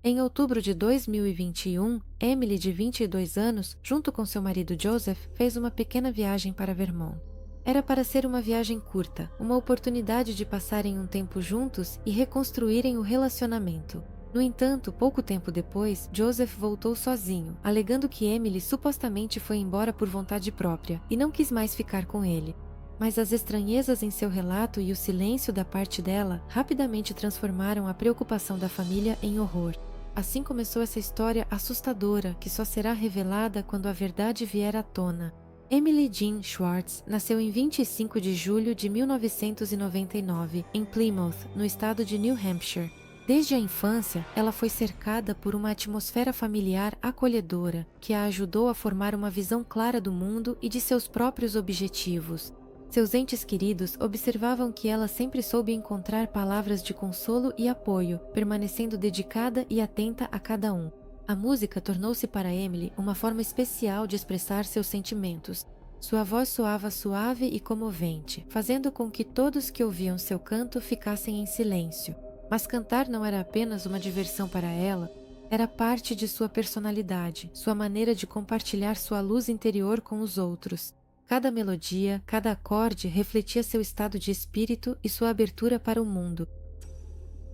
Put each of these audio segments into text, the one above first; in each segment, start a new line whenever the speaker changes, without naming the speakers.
Em outubro de 2021, Emily, de 22 anos, junto com seu marido Joseph, fez uma pequena viagem para Vermont. Era para ser uma viagem curta, uma oportunidade de passarem um tempo juntos e reconstruírem o relacionamento. No entanto, pouco tempo depois, Joseph voltou sozinho, alegando que Emily supostamente foi embora por vontade própria e não quis mais ficar com ele. Mas as estranhezas em seu relato e o silêncio da parte dela rapidamente transformaram a preocupação da família em horror. Assim começou essa história assustadora que só será revelada quando a verdade vier à tona. Emily Jean Schwartz nasceu em 25 de julho de 1999, em Plymouth, no estado de New Hampshire. Desde a infância, ela foi cercada por uma atmosfera familiar acolhedora, que a ajudou a formar uma visão clara do mundo e de seus próprios objetivos. Seus entes queridos observavam que ela sempre soube encontrar palavras de consolo e apoio, permanecendo dedicada e atenta a cada um. A música tornou-se para Emily uma forma especial de expressar seus sentimentos. Sua voz soava suave e comovente, fazendo com que todos que ouviam seu canto ficassem em silêncio. Mas cantar não era apenas uma diversão para ela, era parte de sua personalidade, sua maneira de compartilhar sua luz interior com os outros. Cada melodia, cada acorde refletia seu estado de espírito e sua abertura para o mundo.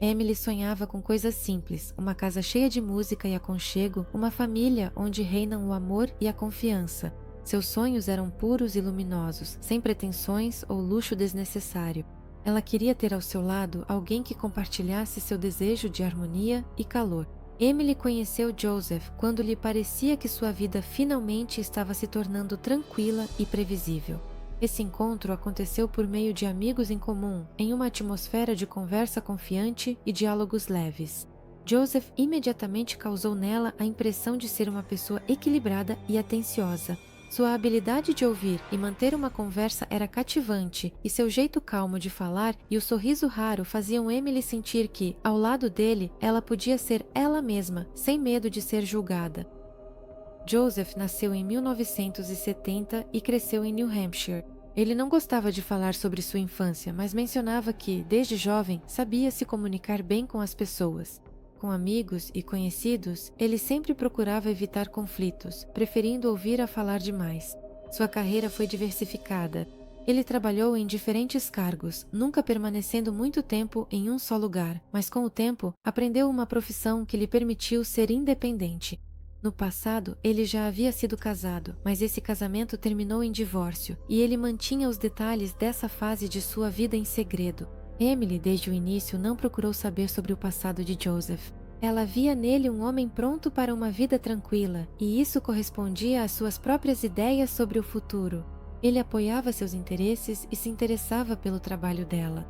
Emily sonhava com coisas simples, uma casa cheia de música e aconchego, uma família onde reinam o amor e a confiança. Seus sonhos eram puros e luminosos, sem pretensões ou luxo desnecessário. Ela queria ter ao seu lado alguém que compartilhasse seu desejo de harmonia e calor. Emily conheceu Joseph quando lhe parecia que sua vida finalmente estava se tornando tranquila e previsível. Esse encontro aconteceu por meio de amigos em comum, em uma atmosfera de conversa confiante e diálogos leves. Joseph imediatamente causou nela a impressão de ser uma pessoa equilibrada e atenciosa. Sua habilidade de ouvir e manter uma conversa era cativante, e seu jeito calmo de falar e o sorriso raro faziam Emily sentir que, ao lado dele, ela podia ser ela mesma, sem medo de ser julgada. Joseph nasceu em 1970 e cresceu em New Hampshire. Ele não gostava de falar sobre sua infância, mas mencionava que, desde jovem, sabia se comunicar bem com as pessoas. Com amigos e conhecidos, ele sempre procurava evitar conflitos, preferindo ouvir a falar demais. Sua carreira foi diversificada. Ele trabalhou em diferentes cargos, nunca permanecendo muito tempo em um só lugar, mas com o tempo, aprendeu uma profissão que lhe permitiu ser independente. No passado, ele já havia sido casado, mas esse casamento terminou em divórcio, e ele mantinha os detalhes dessa fase de sua vida em segredo. Emily, desde o início, não procurou saber sobre o passado de Joseph. Ela via nele um homem pronto para uma vida tranquila, e isso correspondia às suas próprias ideias sobre o futuro. Ele apoiava seus interesses e se interessava pelo trabalho dela.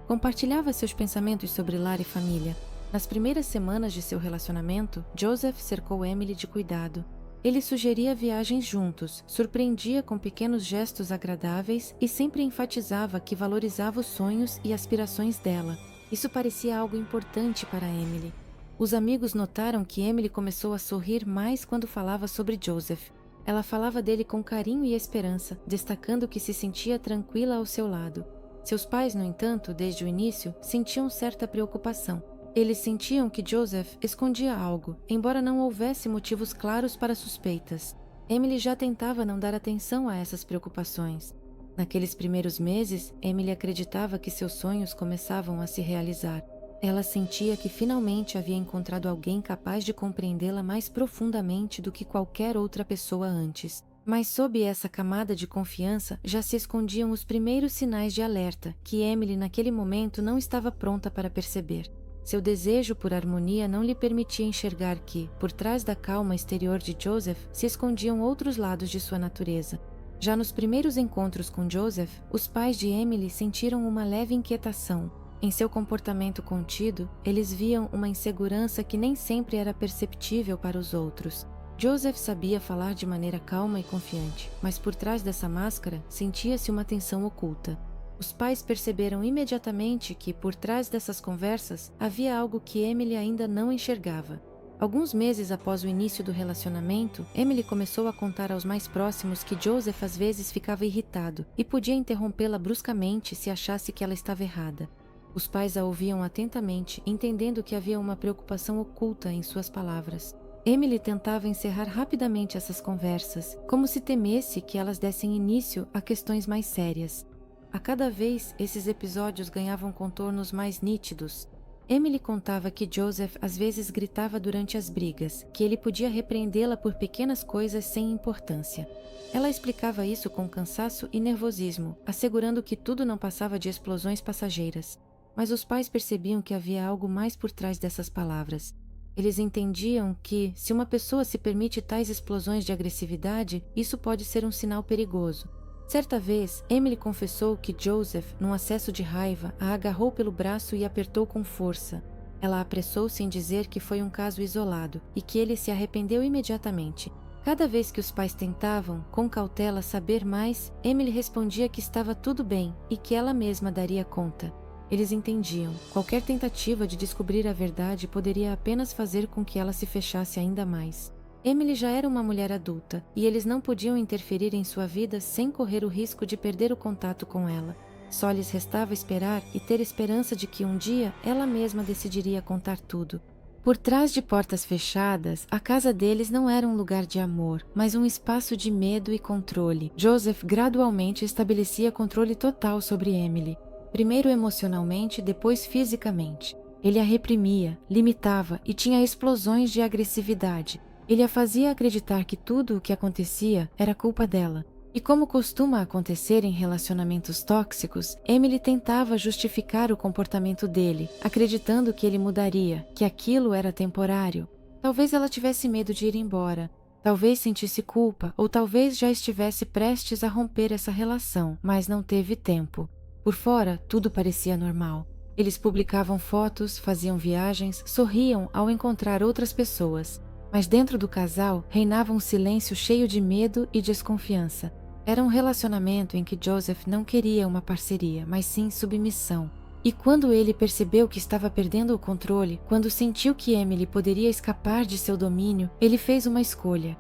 Compartilhava seus pensamentos sobre lar e família. Nas primeiras semanas de seu relacionamento, Joseph cercou Emily de cuidado. Ele sugeria viagens juntos, surpreendia com pequenos gestos agradáveis e sempre enfatizava que valorizava os sonhos e aspirações dela. Isso parecia algo importante para Emily. Os amigos notaram que Emily começou a sorrir mais quando falava sobre Joseph. Ela falava dele com carinho e esperança, destacando que se sentia tranquila ao seu lado. Seus pais, no entanto, desde o início, sentiam certa preocupação. Eles sentiam que Joseph escondia algo, embora não houvesse motivos claros para suspeitas. Emily já tentava não dar atenção a essas preocupações. Naqueles primeiros meses, Emily acreditava que seus sonhos começavam a se realizar. Ela sentia que finalmente havia encontrado alguém capaz de compreendê-la mais profundamente do que qualquer outra pessoa antes. Mas sob essa camada de confiança já se escondiam os primeiros sinais de alerta que Emily naquele momento não estava pronta para perceber. Seu desejo por harmonia não lhe permitia enxergar que, por trás da calma exterior de Joseph, se escondiam outros lados de sua natureza. Já nos primeiros encontros com Joseph, os pais de Emily sentiram uma leve inquietação. Em seu comportamento contido, eles viam uma insegurança que nem sempre era perceptível para os outros. Joseph sabia falar de maneira calma e confiante, mas por trás dessa máscara sentia-se uma tensão oculta. Os pais perceberam imediatamente que, por trás dessas conversas, havia algo que Emily ainda não enxergava. Alguns meses após o início do relacionamento, Emily começou a contar aos mais próximos que Joseph às vezes ficava irritado e podia interrompê-la bruscamente se achasse que ela estava errada. Os pais a ouviam atentamente, entendendo que havia uma preocupação oculta em suas palavras. Emily tentava encerrar rapidamente essas conversas, como se temesse que elas dessem início a questões mais sérias. A cada vez, esses episódios ganhavam contornos mais nítidos. Emily contava que Joseph às vezes gritava durante as brigas, que ele podia repreendê-la por pequenas coisas sem importância. Ela explicava isso com cansaço e nervosismo, assegurando que tudo não passava de explosões passageiras. Mas os pais percebiam que havia algo mais por trás dessas palavras. Eles entendiam que, se uma pessoa se permite tais explosões de agressividade, isso pode ser um sinal perigoso. Certa vez, Emily confessou que Joseph, num acesso de raiva, a agarrou pelo braço e apertou com força. Ela apressou-se em dizer que foi um caso isolado e que ele se arrependeu imediatamente. Cada vez que os pais tentavam, com cautela, saber mais, Emily respondia que estava tudo bem e que ela mesma daria conta. Eles entendiam. Qualquer tentativa de descobrir a verdade poderia apenas fazer com que ela se fechasse ainda mais. Emily já era uma mulher adulta, e eles não podiam interferir em sua vida sem correr o risco de perder o contato com ela. Só lhes restava esperar e ter esperança de que um dia ela mesma decidiria contar tudo. Por trás de portas fechadas, a casa deles não era um lugar de amor, mas um espaço de medo e controle. Joseph gradualmente estabelecia controle total sobre Emily. Primeiro emocionalmente, depois fisicamente. Ele a reprimia, limitava e tinha explosões de agressividade. Ele a fazia acreditar que tudo o que acontecia era culpa dela. E como costuma acontecer em relacionamentos tóxicos, Emily tentava justificar o comportamento dele, acreditando que ele mudaria, que aquilo era temporário. Talvez ela tivesse medo de ir embora, talvez sentisse culpa, ou talvez já estivesse prestes a romper essa relação, mas não teve tempo. Por fora, tudo parecia normal. Eles publicavam fotos, faziam viagens, sorriam ao encontrar outras pessoas. Mas dentro do casal reinava um silêncio cheio de medo e desconfiança. Era um relacionamento em que Joseph não queria uma parceria, mas sim submissão. E quando ele percebeu que estava perdendo o controle, quando sentiu que Emily poderia escapar de seu domínio, ele fez uma escolha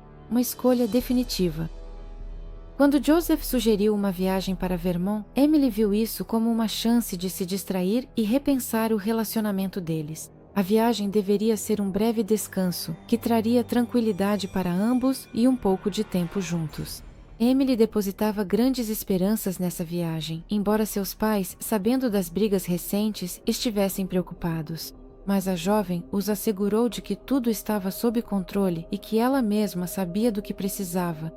definitiva. Quando Joseph sugeriu uma viagem para Vermont, Emily viu isso como uma chance de se distrair e repensar o relacionamento deles. A viagem deveria ser um breve descanso, que traria tranquilidade para ambos e um pouco de tempo juntos. Emily depositava grandes esperanças nessa viagem, embora seus pais, sabendo das brigas recentes, estivessem preocupados. Mas a jovem os assegurou de que tudo estava sob controle e que ela mesma sabia do que precisava.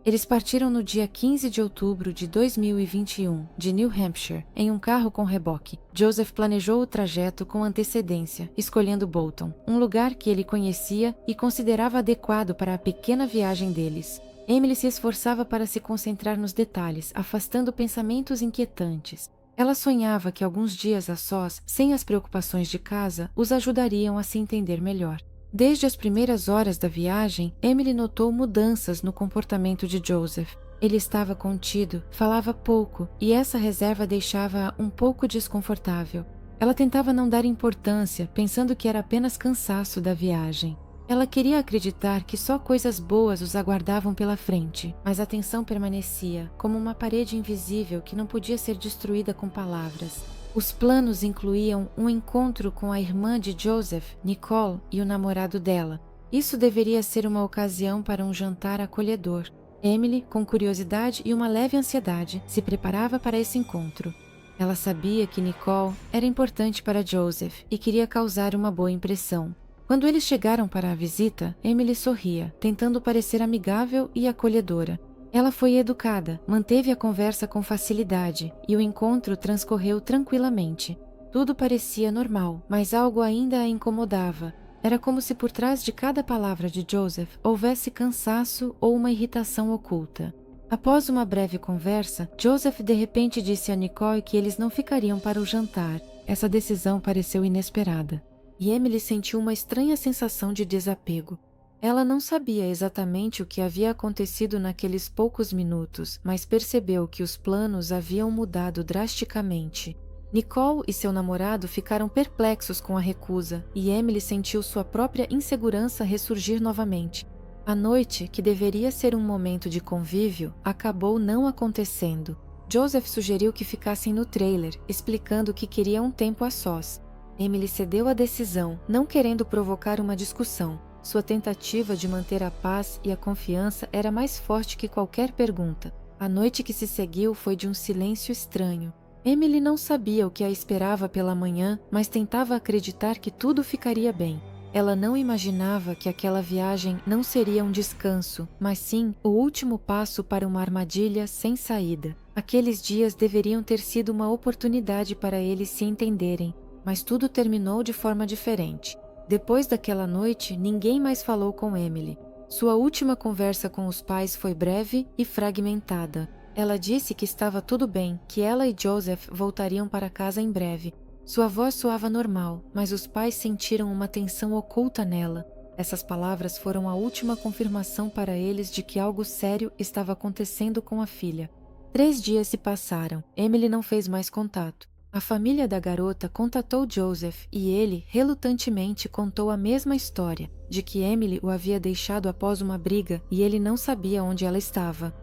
Eles partiram no dia 15 de outubro de 2021, de New Hampshire, em um carro com reboque. Joseph planejou o trajeto com antecedência, escolhendo Bolton, um lugar que ele conhecia e considerava adequado para a pequena viagem deles. Emily se esforçava para se concentrar nos detalhes, afastando pensamentos inquietantes. Ela sonhava que alguns dias a sós, sem as preocupações de casa, os ajudariam a se entender melhor. Desde as primeiras horas da viagem, Emily notou mudanças no comportamento de Joseph. Ele estava contido, falava pouco, e essa reserva deixava-a um pouco desconfortável. Ela tentava não dar importância, pensando que era apenas cansaço da viagem. Ela queria acreditar que só coisas boas os aguardavam pela frente, mas a tensão permanecia, como uma parede invisível que não podia ser destruída com palavras. Os planos incluíam um encontro com a irmã de Joseph, Nicole, e o namorado dela. Isso deveria ser uma ocasião para um jantar acolhedor. Emily, com curiosidade e uma leve ansiedade, se preparava para esse encontro. Ela sabia que Nicole era importante para Joseph e queria causar uma boa impressão. Quando eles chegaram para a visita, Emily sorria, tentando parecer amigável e acolhedora. Ela foi educada, manteve a conversa com facilidade e o encontro transcorreu tranquilamente. Tudo parecia normal, mas algo ainda a incomodava. Era como se por trás de cada palavra de Joseph houvesse cansaço ou uma irritação oculta. Após uma breve conversa, Joseph de repente disse a Nicole que eles não ficariam para o jantar. Essa decisão pareceu inesperada. E Emily sentiu uma estranha sensação de desapego. Ela não sabia exatamente o que havia acontecido naqueles poucos minutos, mas percebeu que os planos haviam mudado drasticamente. Nicole e seu namorado ficaram perplexos com a recusa, e Emily sentiu sua própria insegurança ressurgir novamente. A noite, que deveria ser um momento de convívio, acabou não acontecendo. Joseph sugeriu que ficassem no trailer, explicando que queria um tempo a sós. Emily cedeu à decisão, não querendo provocar uma discussão. Sua tentativa de manter a paz e a confiança era mais forte que qualquer pergunta. A noite que se seguiu foi de um silêncio estranho. Emily não sabia o que a esperava pela manhã, mas tentava acreditar que tudo ficaria bem. Ela não imaginava que aquela viagem não seria um descanso, mas sim o último passo para uma armadilha sem saída. Aqueles dias deveriam ter sido uma oportunidade para eles se entenderem, mas tudo terminou de forma diferente. Depois daquela noite, ninguém mais falou com Emily. Sua última conversa com os pais foi breve e fragmentada. Ela disse que estava tudo bem, que ela e Joseph voltariam para casa em breve. Sua voz soava normal, mas os pais sentiram uma tensão oculta nela. Essas palavras foram a última confirmação para eles de que algo sério estava acontecendo com a filha. 3 dias se passaram. Emily não fez mais contato. A família da garota contatou Joseph e ele, relutantemente, contou a mesma história, de que Emily o havia deixado após uma briga e ele não sabia onde ela estava.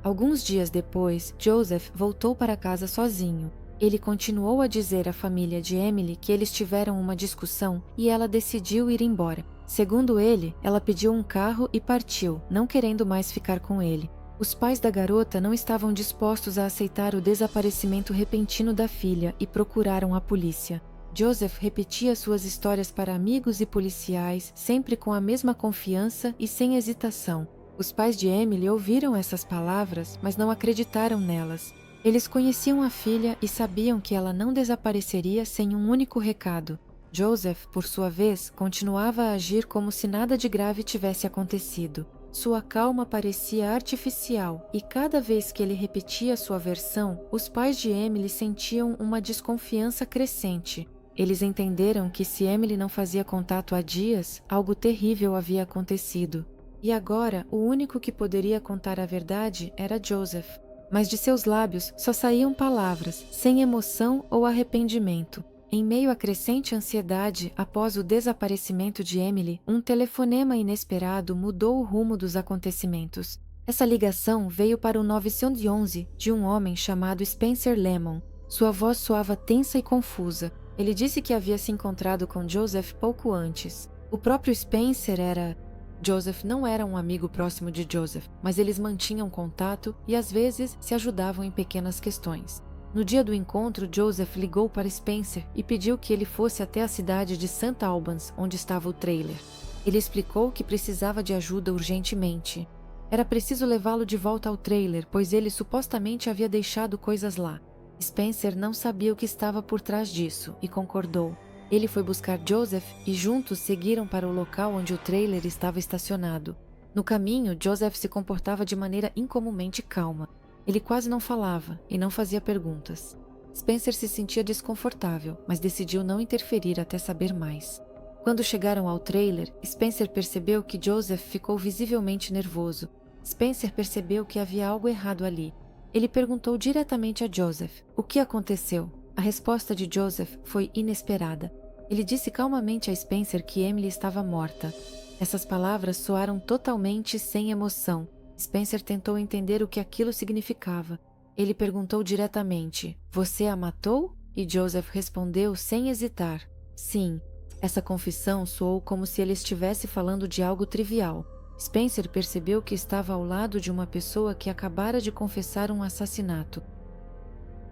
Alguns dias depois, Joseph voltou para casa sozinho. Ele continuou a dizer à família de Emily que eles tiveram uma discussão e ela decidiu ir embora. Segundo ele, ela pediu um carro e partiu, não querendo mais ficar com ele. Os pais da garota não estavam dispostos a aceitar o desaparecimento repentino da filha e procuraram a polícia. Joseph repetia suas histórias para amigos e policiais, sempre com a mesma confiança e sem hesitação. Os pais de Emily ouviram essas palavras, mas não acreditaram nelas. Eles conheciam a filha e sabiam que ela não desapareceria sem um único recado. Joseph, por sua vez, continuava a agir como se nada de grave tivesse acontecido. Sua calma parecia artificial e cada vez que ele repetia sua versão, os pais de Emily sentiam uma desconfiança crescente. Eles entenderam que se Emily não fazia contato há dias, algo terrível havia acontecido. E agora, o único que poderia contar a verdade era Joseph. Mas de seus lábios só saíam palavras, sem emoção ou arrependimento. Em meio à crescente ansiedade após o desaparecimento de Emily, um telefonema inesperado mudou o rumo dos acontecimentos. Essa ligação veio para o 911 de um homem chamado Spencer Lemon. Sua voz soava tensa e confusa. Ele disse que havia se encontrado com Joseph pouco antes. O próprio Spencer era... Joseph não era um amigo próximo de Joseph, mas eles mantinham contato e às vezes se ajudavam em pequenas questões. No dia do encontro, Joseph ligou para Spencer e pediu que ele fosse até a cidade de St. Albans, onde estava o trailer. Ele explicou que precisava de ajuda urgentemente. Era preciso levá-lo de volta ao trailer, pois ele supostamente havia deixado coisas lá. Spencer não sabia o que estava por trás disso e concordou. Ele foi buscar Joseph e juntos seguiram para o local onde o trailer estava estacionado. No caminho, Joseph se comportava de maneira incomumente calma. Ele quase não falava e não fazia perguntas. Spencer se sentia desconfortável, mas decidiu não interferir até saber mais. Quando chegaram ao trailer, Spencer percebeu que Joseph ficou visivelmente nervoso. Spencer percebeu que havia algo errado ali. Ele perguntou diretamente a Joseph: o que aconteceu? A resposta de Joseph foi inesperada. Ele disse calmamente a Spencer que Emily estava morta. Essas palavras soaram totalmente sem emoção. Spencer tentou entender o que aquilo significava. Ele perguntou diretamente: você a matou? E Joseph respondeu sem hesitar: sim. Essa confissão soou como se ele estivesse falando de algo trivial. Spencer percebeu que estava ao lado de uma pessoa que acabara de confessar um assassinato.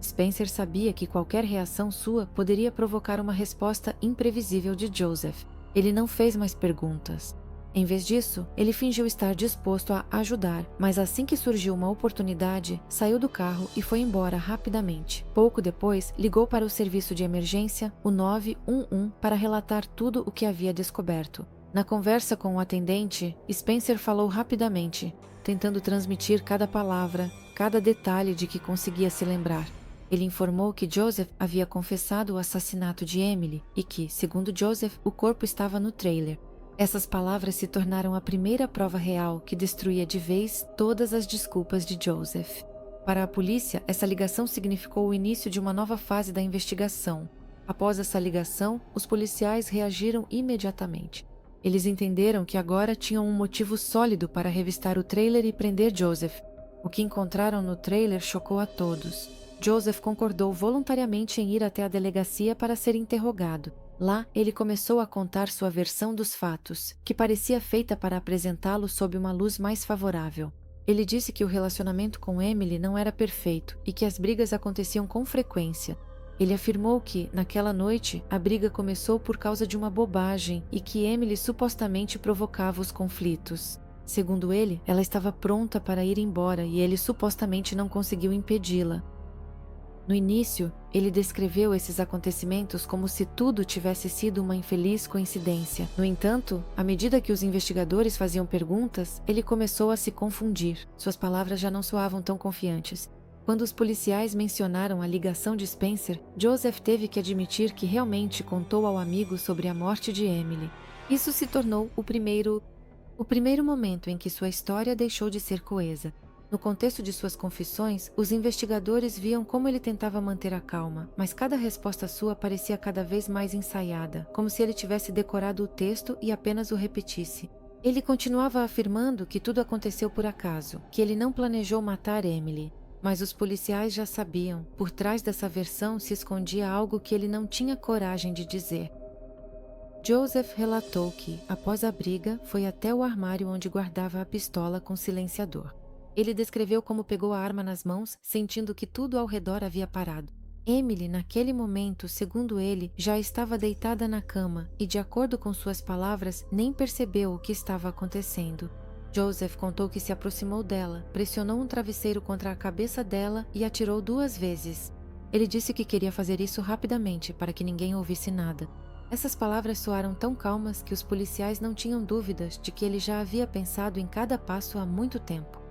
Spencer sabia que qualquer reação sua poderia provocar uma resposta imprevisível de Joseph. Ele não fez mais perguntas. Em vez disso, ele fingiu estar disposto a ajudar, mas assim que surgiu uma oportunidade, saiu do carro e foi embora rapidamente. Pouco depois, ligou para o serviço de emergência, o 911, para relatar tudo o que havia descoberto. Na conversa com o atendente, Spencer falou rapidamente, tentando transmitir cada palavra, cada detalhe de que conseguia se lembrar. Ele informou que Joseph havia confessado o assassinato de Emily e que, segundo Joseph, o corpo estava no trailer. Essas palavras se tornaram a primeira prova real que destruía de vez todas as desculpas de Joseph. Para a polícia, essa ligação significou o início de uma nova fase da investigação. Após essa ligação, os policiais reagiram imediatamente. Eles entenderam que agora tinham um motivo sólido para revistar o trailer e prender Joseph. O que encontraram no trailer chocou a todos. Joseph concordou voluntariamente em ir até a delegacia para ser interrogado. Lá, ele começou a contar sua versão dos fatos, que parecia feita para apresentá-lo sob uma luz mais favorável. Ele disse que o relacionamento com Emily não era perfeito e que as brigas aconteciam com frequência. Ele afirmou que, naquela noite, a briga começou por causa de uma bobagem e que Emily supostamente provocava os conflitos. Segundo ele, ela estava pronta para ir embora e ele supostamente não conseguiu impedi-la. No início, ele descreveu esses acontecimentos como se tudo tivesse sido uma infeliz coincidência. No entanto, à medida que os investigadores faziam perguntas, ele começou a se confundir. Suas palavras já não soavam tão confiantes. Quando os policiais mencionaram a ligação de Spencer, Joseph teve que admitir que realmente contou ao amigo sobre a morte de Emily. Isso se tornou o primeiro momento em que sua história deixou de ser coesa. No contexto de suas confissões, os investigadores viam como ele tentava manter a calma, mas cada resposta sua parecia cada vez mais ensaiada, como se ele tivesse decorado o texto e apenas o repetisse. Ele continuava afirmando que tudo aconteceu por acaso, que ele não planejou matar Emily. Mas os policiais já sabiam, por trás dessa versão se escondia algo que ele não tinha coragem de dizer. Joseph relatou que, após a briga, foi até o armário onde guardava a pistola com silenciador. Ele descreveu como pegou a arma nas mãos, sentindo que tudo ao redor havia parado. Emily, naquele momento, segundo ele, já estava deitada na cama e, de acordo com suas palavras, nem percebeu o que estava acontecendo. Joseph contou que se aproximou dela, pressionou um travesseiro contra a cabeça dela e atirou 2 vezes. Ele disse que queria fazer isso rapidamente para que ninguém ouvisse nada. Essas palavras soaram tão calmas que os policiais não tinham dúvidas de que ele já havia pensado em cada passo há muito tempo.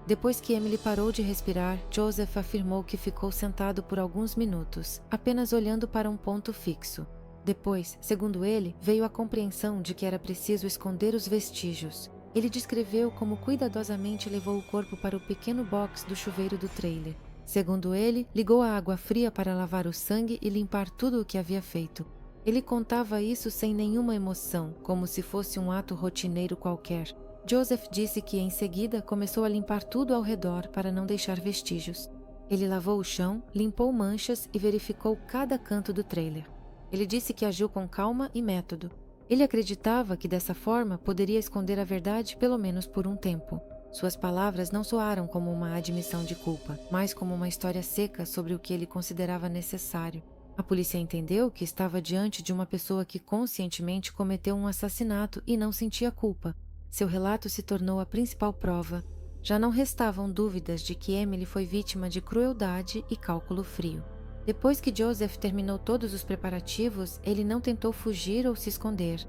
Depois que Emily parou de respirar, Joseph afirmou que ficou sentado por alguns minutos, apenas olhando para um ponto fixo. Depois, segundo ele, veio a compreensão de que era preciso esconder os vestígios. Ele descreveu como cuidadosamente levou o corpo para o pequeno box do chuveiro do trailer. Segundo ele, ligou a água fria para lavar o sangue e limpar tudo o que havia feito. Ele contava isso sem nenhuma emoção, como se fosse um ato rotineiro qualquer. Joseph disse que, em seguida, começou a limpar tudo ao redor para não deixar vestígios. Ele lavou o chão, limpou manchas e verificou cada canto do trailer. Ele disse que agiu com calma e método. Ele acreditava que, dessa forma, poderia esconder a verdade pelo menos por um tempo. Suas palavras não soaram como uma admissão de culpa, mas como uma história seca sobre o que ele considerava necessário. A polícia entendeu que estava diante de uma pessoa que conscientemente cometeu um assassinato e não sentia culpa. Seu relato se tornou a principal prova. Já não restavam dúvidas de que Emily foi vítima de crueldade e cálculo frio. Depois que Joseph terminou todos os preparativos, ele não tentou fugir ou se esconder.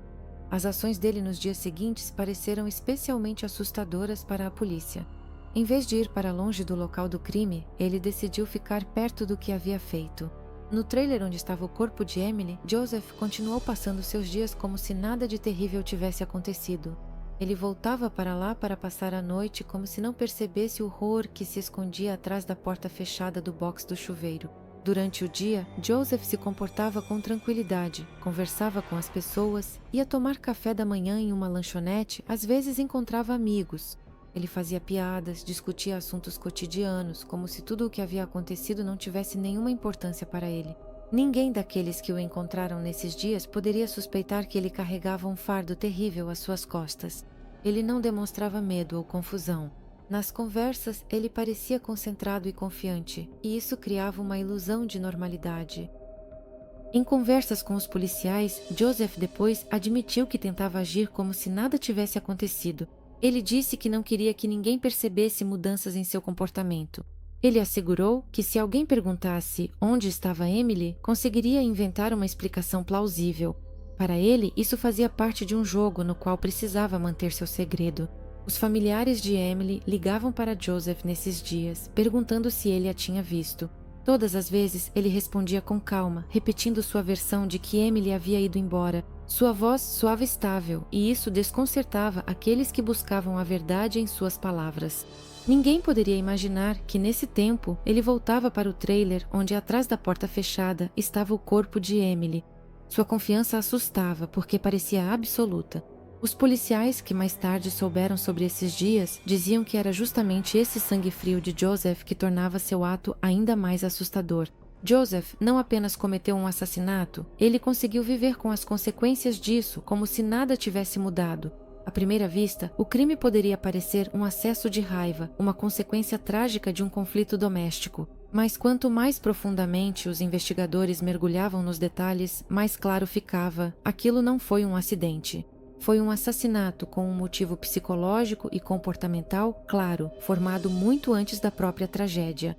As ações dele nos dias seguintes pareceram especialmente assustadoras para a polícia. Em vez de ir para longe do local do crime, ele decidiu ficar perto do que havia feito. No trailer onde estava o corpo de Emily, Joseph continuou passando seus dias como se nada de terrível tivesse acontecido. Ele voltava para lá para passar a noite como se não percebesse o horror que se escondia atrás da porta fechada do box do chuveiro. Durante o dia, Joseph se comportava com tranquilidade, conversava com as pessoas, ia tomar café da manhã em uma lanchonete, às vezes encontrava amigos. Ele fazia piadas, discutia assuntos cotidianos, como se tudo o que havia acontecido não tivesse nenhuma importância para ele. Ninguém daqueles que o encontraram nesses dias poderia suspeitar que ele carregava um fardo terrível às suas costas. Ele não demonstrava medo ou confusão. Nas conversas, ele parecia concentrado e confiante, e isso criava uma ilusão de normalidade. Em conversas com os policiais, Joseph depois admitiu que tentava agir como se nada tivesse acontecido. Ele disse que não queria que ninguém percebesse mudanças em seu comportamento. Ele assegurou que se alguém perguntasse onde estava Emily, conseguiria inventar uma explicação plausível. Para ele, isso fazia parte de um jogo no qual precisava manter seu segredo. Os familiares de Emily ligavam para Joseph nesses dias, perguntando se ele a tinha visto. Todas as vezes, ele respondia com calma, repetindo sua versão de que Emily havia ido embora. Sua voz soava estável, e isso desconcertava aqueles que buscavam a verdade em suas palavras. Ninguém poderia imaginar que, nesse tempo, ele voltava para o trailer onde, atrás da porta fechada, estava o corpo de Emily. Sua confiança assustava porque parecia absoluta. Os policiais que mais tarde souberam sobre esses dias diziam que era justamente esse sangue frio de Joseph que tornava seu ato ainda mais assustador. Joseph não apenas cometeu um assassinato, ele conseguiu viver com as consequências disso como se nada tivesse mudado. À primeira vista, o crime poderia parecer um acesso de raiva, uma consequência trágica de um conflito doméstico. Mas quanto mais profundamente os investigadores mergulhavam nos detalhes, mais claro ficava: aquilo não foi um acidente. Foi um assassinato com um motivo psicológico e comportamental claro, formado muito antes da própria tragédia.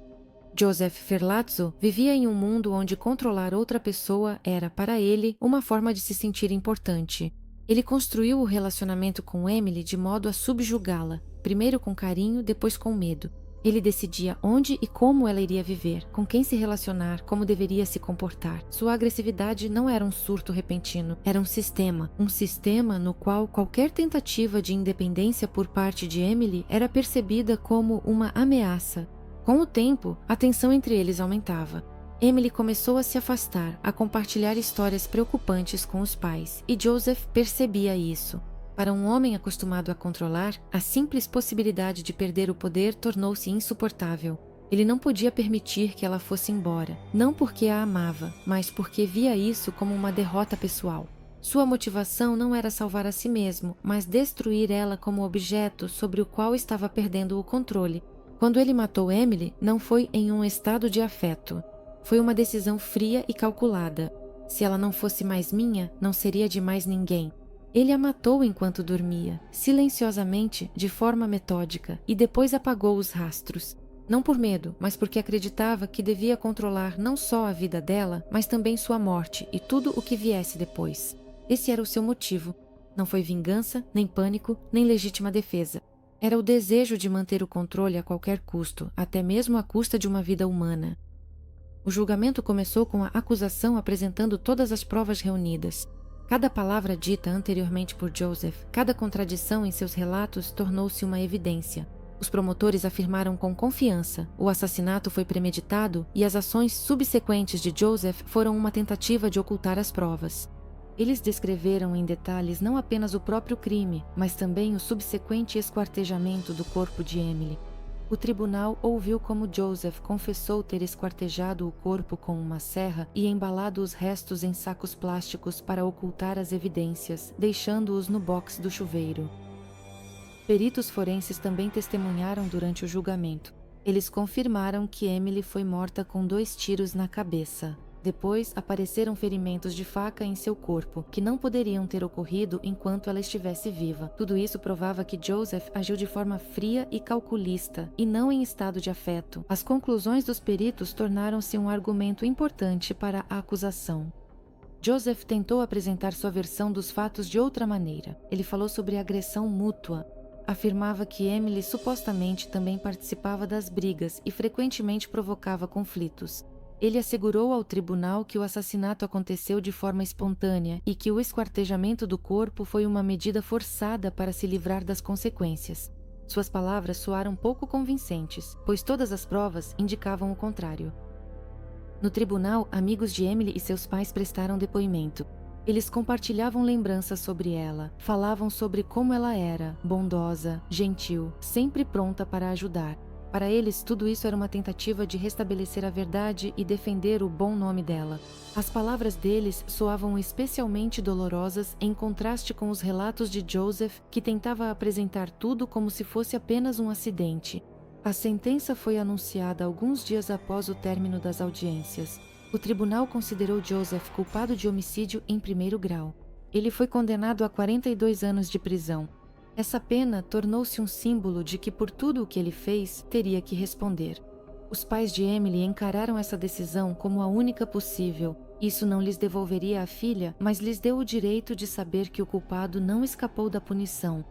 Joseph Ferlazzo vivia em um mundo onde controlar outra pessoa era, para ele, uma forma de se sentir importante. Ele construiu o relacionamento com Emily de modo a subjugá-la, primeiro com carinho, depois com medo. Ele decidia onde e como ela iria viver, com quem se relacionar, como deveria se comportar. Sua agressividade não era um surto repentino, era um sistema no qual qualquer tentativa de independência por parte de Emily era percebida como uma ameaça. Com o tempo, a tensão entre eles aumentava. Emily começou a se afastar, a compartilhar histórias preocupantes com os pais, e Joseph percebia isso. Para um homem acostumado a controlar, a simples possibilidade de perder o poder tornou-se insuportável. Ele não podia permitir que ela fosse embora, não porque a amava, mas porque via isso como uma derrota pessoal. Sua motivação não era salvar a si mesmo, mas destruir ela como objeto sobre o qual estava perdendo o controle. Quando ele matou Emily, não foi em um estado de afeto. Foi uma decisão fria e calculada. Se ela não fosse mais minha, não seria de mais ninguém. Ele a matou enquanto dormia, silenciosamente, de forma metódica, e depois apagou os rastros. Não por medo, mas porque acreditava que devia controlar não só a vida dela, mas também sua morte e tudo o que viesse depois. Esse era o seu motivo. Não foi vingança, nem pânico, nem legítima defesa. Era o desejo de manter o controle a qualquer custo, até mesmo à custa de uma vida humana. O julgamento começou com a acusação apresentando todas as provas reunidas. Cada palavra dita anteriormente por Joseph, cada contradição em seus relatos tornou-se uma evidência. Os promotores afirmaram com confiança: o assassinato foi premeditado e as ações subsequentes de Joseph foram uma tentativa de ocultar as provas. Eles descreveram em detalhes não apenas o próprio crime, mas também o subsequente esquartejamento do corpo de Emily. O tribunal ouviu como Joseph confessou ter esquartejado o corpo com uma serra e embalado os restos em sacos plásticos para ocultar as evidências, deixando-os no box do chuveiro. Peritos forenses também testemunharam durante o julgamento. Eles confirmaram que Emily foi morta com 2 tiros na cabeça. Depois, apareceram ferimentos de faca em seu corpo, que não poderiam ter ocorrido enquanto ela estivesse viva. Tudo isso provava que Joseph agiu de forma fria e calculista, e não em estado de afeto. As conclusões dos peritos tornaram-se um argumento importante para a acusação. Joseph tentou apresentar sua versão dos fatos de outra maneira. Ele falou sobre agressão mútua. Afirmava que Emily supostamente também participava das brigas e frequentemente provocava conflitos. Ele assegurou ao tribunal que o assassinato aconteceu de forma espontânea e que o esquartejamento do corpo foi uma medida forçada para se livrar das consequências. Suas palavras soaram pouco convincentes, pois todas as provas indicavam o contrário. No tribunal, amigos de Emily e seus pais prestaram depoimento. Eles compartilhavam lembranças sobre ela, falavam sobre como ela era, bondosa, gentil, sempre pronta para ajudar. Para eles, tudo isso era uma tentativa de restabelecer a verdade e defender o bom nome dela. As palavras deles soavam especialmente dolorosas em contraste com os relatos de Joseph, que tentava apresentar tudo como se fosse apenas um acidente. A sentença foi anunciada alguns dias após o término das audiências. O tribunal considerou Joseph culpado de homicídio em 1º grau. Ele foi condenado a 42 anos de prisão. Essa pena tornou-se um símbolo de que por tudo o que ele fez, teria que responder. Os pais de Emily encararam essa decisão como a única possível. Isso não lhes devolveria a filha, mas lhes deu o direito de saber que o culpado não escapou da punição.